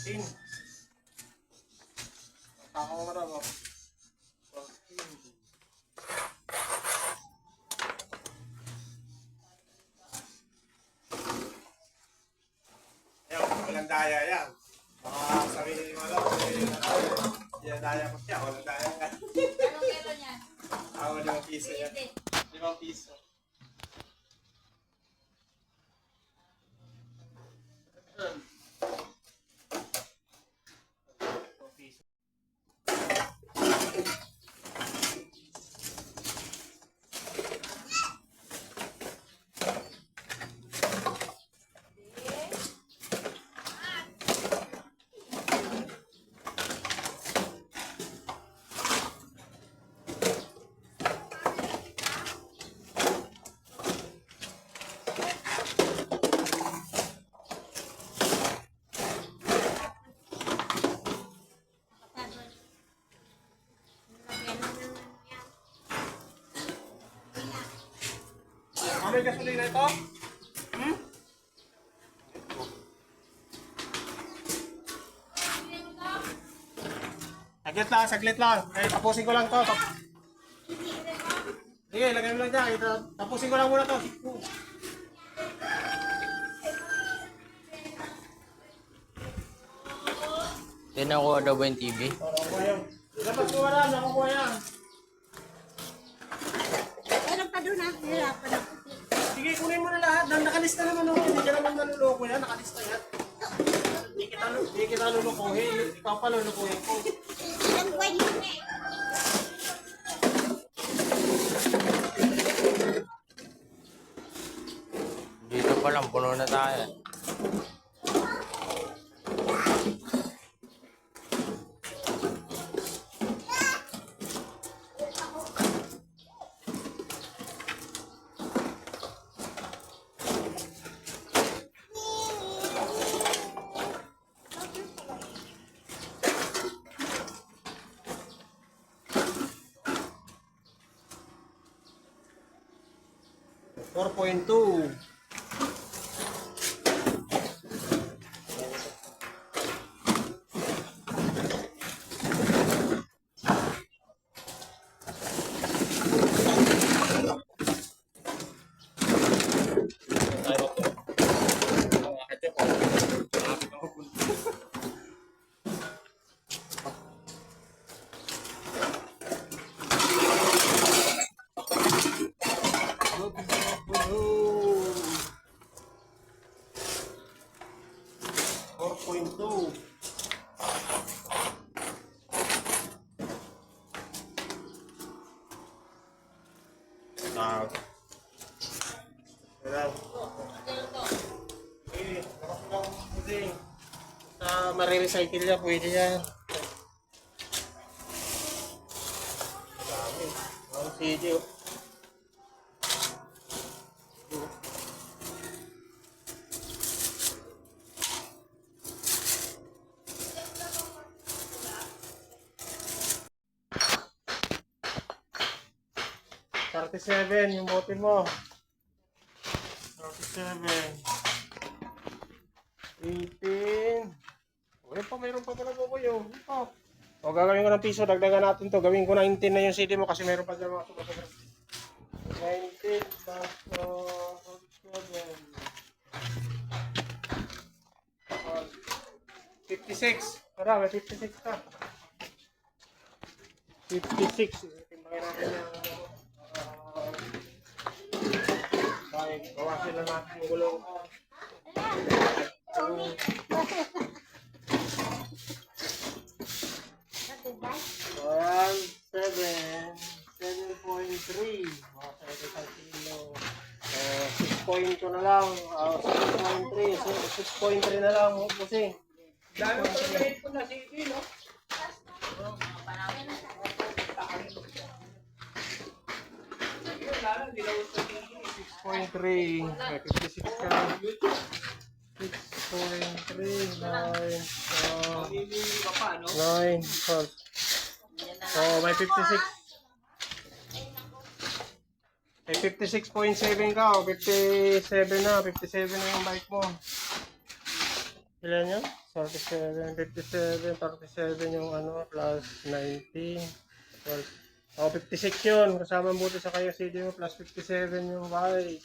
14. Ako mo na mo. 14. Ayan, walang daya yan. Baka sabihin mo lang, yan daya ko siya, walang daya ka. Anong kilo niya? Ako 5 piso yan. 5 piso. May gasolina ito? Saglit lang. Eh, tapusin ko lang to. Sige, lagay mo lang dyan. Tapusin ko lang muna to. Tinakuha daw ba yung TV? Nakukuha yan. Dapat ko wala, nakukuha yan. Meron pa doon, ha? Hirapan ako. Sige, kunin mo na lahat. Nakalista naman ako. Hindi ka naman manuloko yan. Nakalista yan. Hindi kita lulukuhin. Ikaw pa lulukuhin ko. Ilang buwan yun eh. Dito pa lang, puno na tayo. $4.2. Marirecycle niya, pwede yan. Dami. Ang CD, oh. $37 yung bote mo. 37. 18. Uy, mayroon pa pala po kayo. Ito. O, gagawin ko ng piso. Dagdagan natin to. Gawin ko na 19 na yung CD mo kasi mayroon pa dyan mga sumasabra. 19 plus 56. Tara, may 56 ka. 56. Timbangin natin yung dahil gawasin lang natin yung gulong. One, 7.3. Mga 75 kilo. 6.2 na lang. 6.3. 6.3 na lang. Busing. Dami pa rin kahit po na CD, no? 6.3. 56 ka. 6.3. 9. 12. Oh, may 56. May 56.7 ka. O, 57 na. 57 na yung bike mo. Ilan yun? 47, 57, 37 yung ano, plus 19, 12. Oh, 56 yun. Kasama ang buti sa kayo CD mo, plus 57 yung white.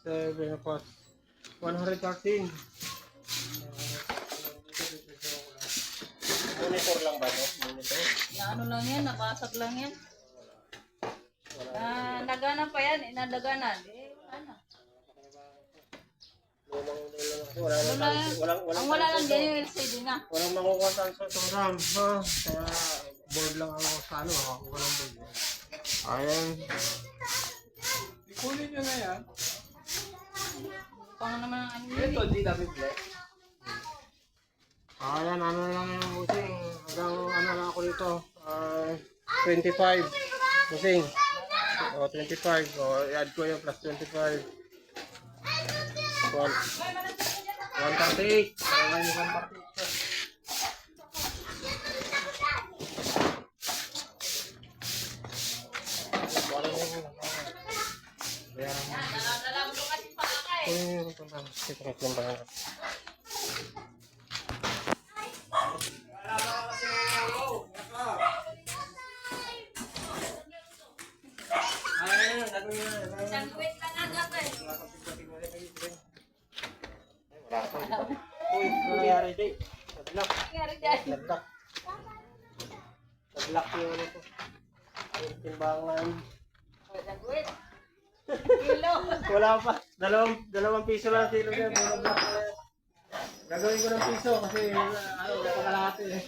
7, plus 113. Monitor lang ba, no? Monitor? Na ano lang yan, nabasag lang yan. Nagana pa yan, inadaganan. Ano? Wala Ano lang yan? Ang wala lang din yung LCD na. Walang makukuha sa itong RAM, ha? Kaya board lang ako sa ano, makakuha ng board. Ayan. Ikunin nyo na yan. Pang naman ang ano Ito, yun. di namin black. Ayan, ano lang yung busing. Hanggang ano lang ako dito. 25. Busing. O, 25. O, i-add ko yung plus 25. 138. Ayan, 138. Ayan. Secret lang ba yan? Sandwich lang agad eh. Uy, nangyari di. Naglock. Nangyari dyan. Naglock. Naglock yung ano ko. Yung timbangan. Sandwich. Kilo. Wala pa. Dalawang piso lang sila dyan. Dalawang block na yan. Gagawin ko ng piso kasi ano, wala pa kalahati eh.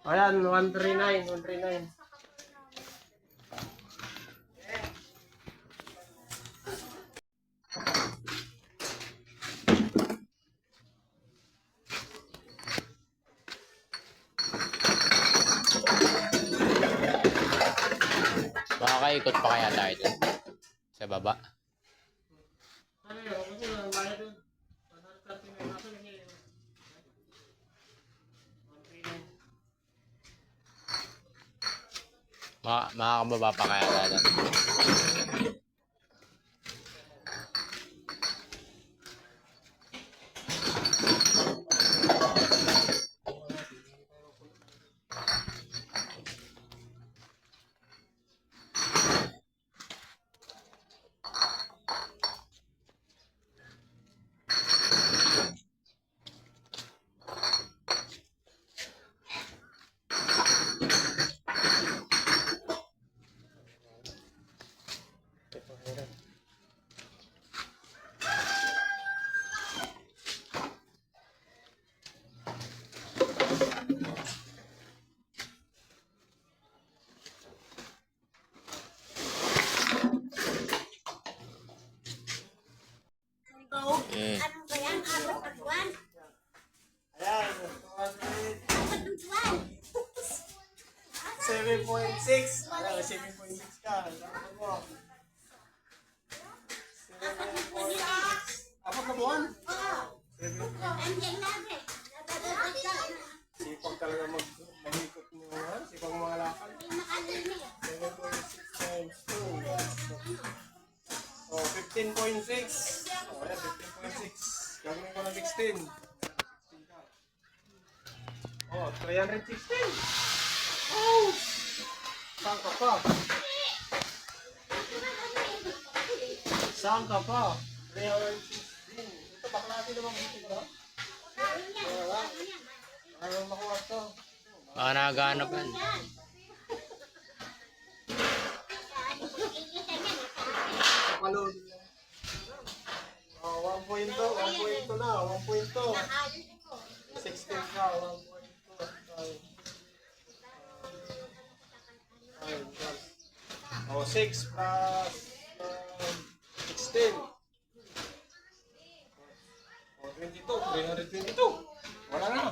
Ayan, 139. 139. Makakaikot pa kaya tayo dun? Sa baba? Ano yun? Kasi bayad dun. 139 ako lang yun. 139. Makakababa pa kaya tayo dun? Eh, Ano ba yan? Apat na buwan? Ayan, 200. Apat na buwan? 7.6. Ayan, 7.6 ka. Alam mo. 7.6. Apat na buwan? Oo. Andiyan namin. Nagagabot ka. Sipag talaga mag-ikot mo. Sipag mga lakal. Hindi nakalinis. 7.6 times 2. Oh, 15.6. Oh, ayan, 15.6. Gagawin ko ng 16. Oh, 316. Oh! Saan ka pa? Saan ka pa? 316. Ito, baklati naman dito ba? Wala. Ayaw makuha to. baka nakaganap yan. Kapalood lang. Oh, 1.2 na. 1.2. 16 ka. 1.2. Oh, 6 plus 16. Oh, 22. 322. Wala na.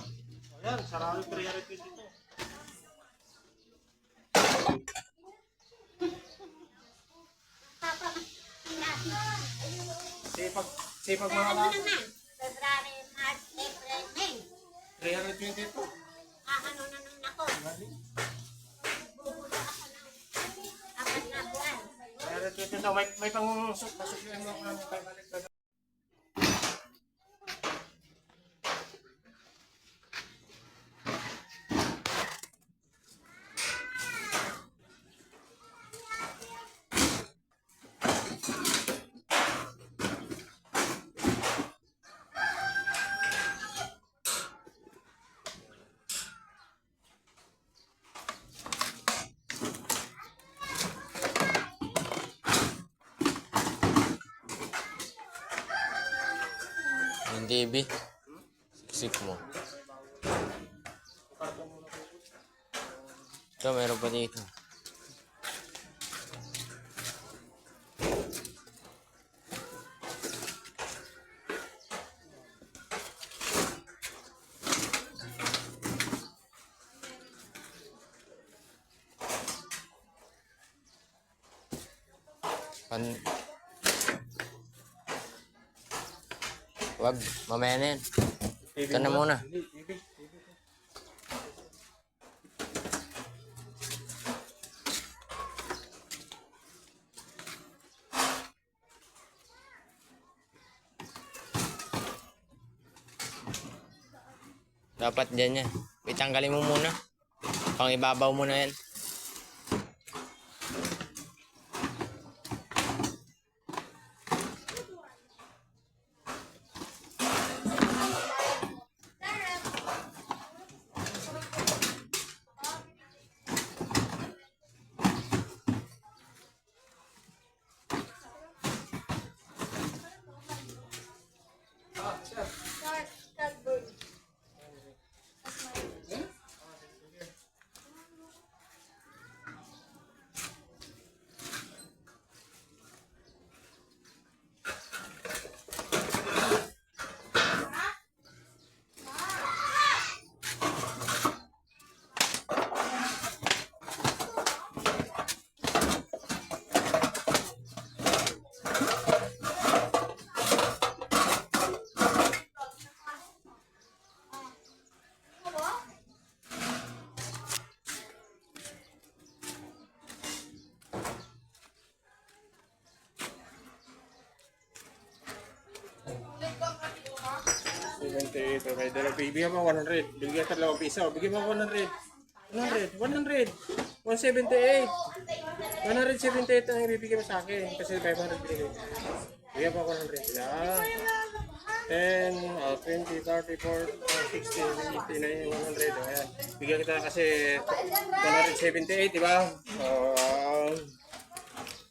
Ayan, sarado 322. Sipag mga Ano lahat. naman? February, March, April, May. 322. Ano na nung ako? Bubulo ako ng apat na buwan. 322. May pasok yung mga balik na. TV. Siksik mo. Ito, meron pa dito. Wag, mamaya na yan. Ito na muna. Dapat dyan yan. Itanggalin mo muna. Pang ibabaw mo na yan. Ito kay Dala bigyan mo 100. Bigyan ka 2 piso. Bigyan mo 100. 100. 100. 178. 178 ang ibibigay mo sa akin. Kasi 500 binigay. Bigyan mo 100. Yeah. 10, 20, 30, 40, 60, 80, 90, 100. Ayan. Bigyan kita kasi 178, di ba? So,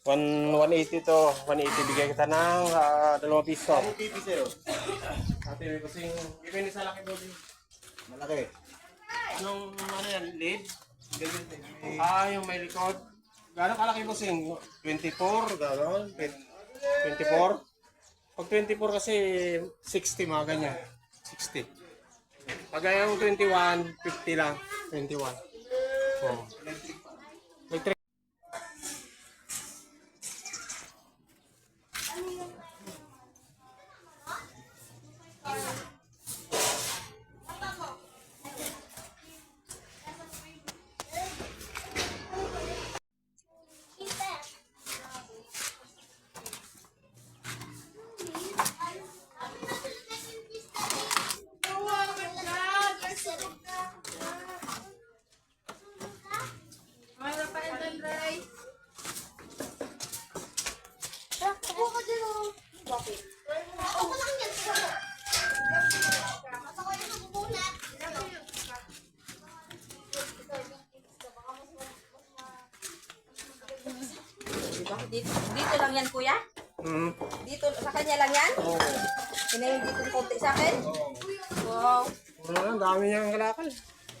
180 to. 180 bigyan kita ng 2 piso. Ate, may kasing, bigyan ni sa laki Bobby. Malaki. Anong ano yan, lead? Yung may likod. Gano'ng kalaki mo sing? 24, gano'n? 24? Pag 24 kasi 60 mga ganyan. 60. Pag yung 21, 50 lang. 21. Oh. Electric. Dito lang yan, kuya? Dito, sa kanya lang yan? Oo. Pinahing dito ng konti sa akin? Wow. Ang dami niyang kalakal.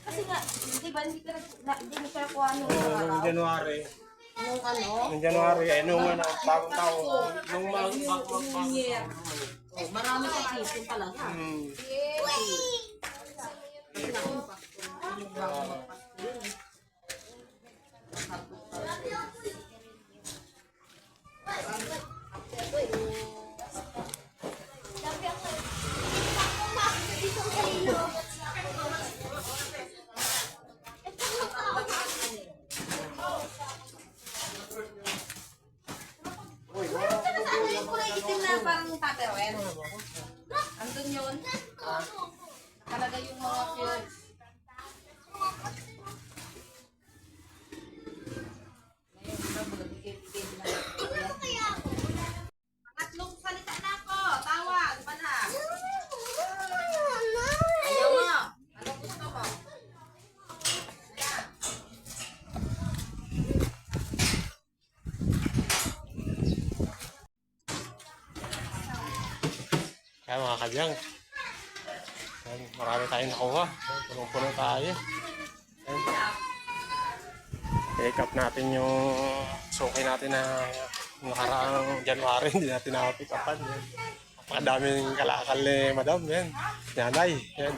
Kasi nga, di ba, hindi mo siya kuha nung Oo, araw? nung January. Nung ano? Nung January, nung bagong taon. Nung Year. Oh, marami sa piso pala nga. Kasi nga, yung Pasko. Yung bago magpasko yun. Yung kulay itim na parang tupperware. Andun yun. Talaga yung mga cubes. Tatlong salita na ako. Tawag. Pana. Ayaw mo. Ano gusto mo? Kaya mga kadyang, marami tayong nakuha. Punong-puno tayo. Ayan. Pick up natin yung suki natin na nakaraang January. Hindi natin nakapick upan. Napakadaming kalakal ni Madam. Yan. Nanay. Yan.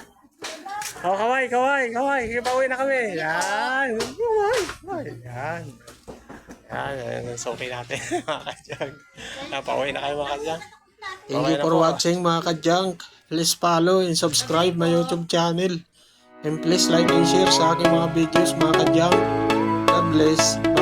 Oh, kaway. Pauwi na kami. Yan. Kaway. Yan. Yan. Yan. Suki natin mga kadyang. Napauwi na kayo mga kadyang. Thank you for watching mga kadyang. Please follow and subscribe my YouTube channel. And please like and share sa aking mga videos mga kadyang. God bless.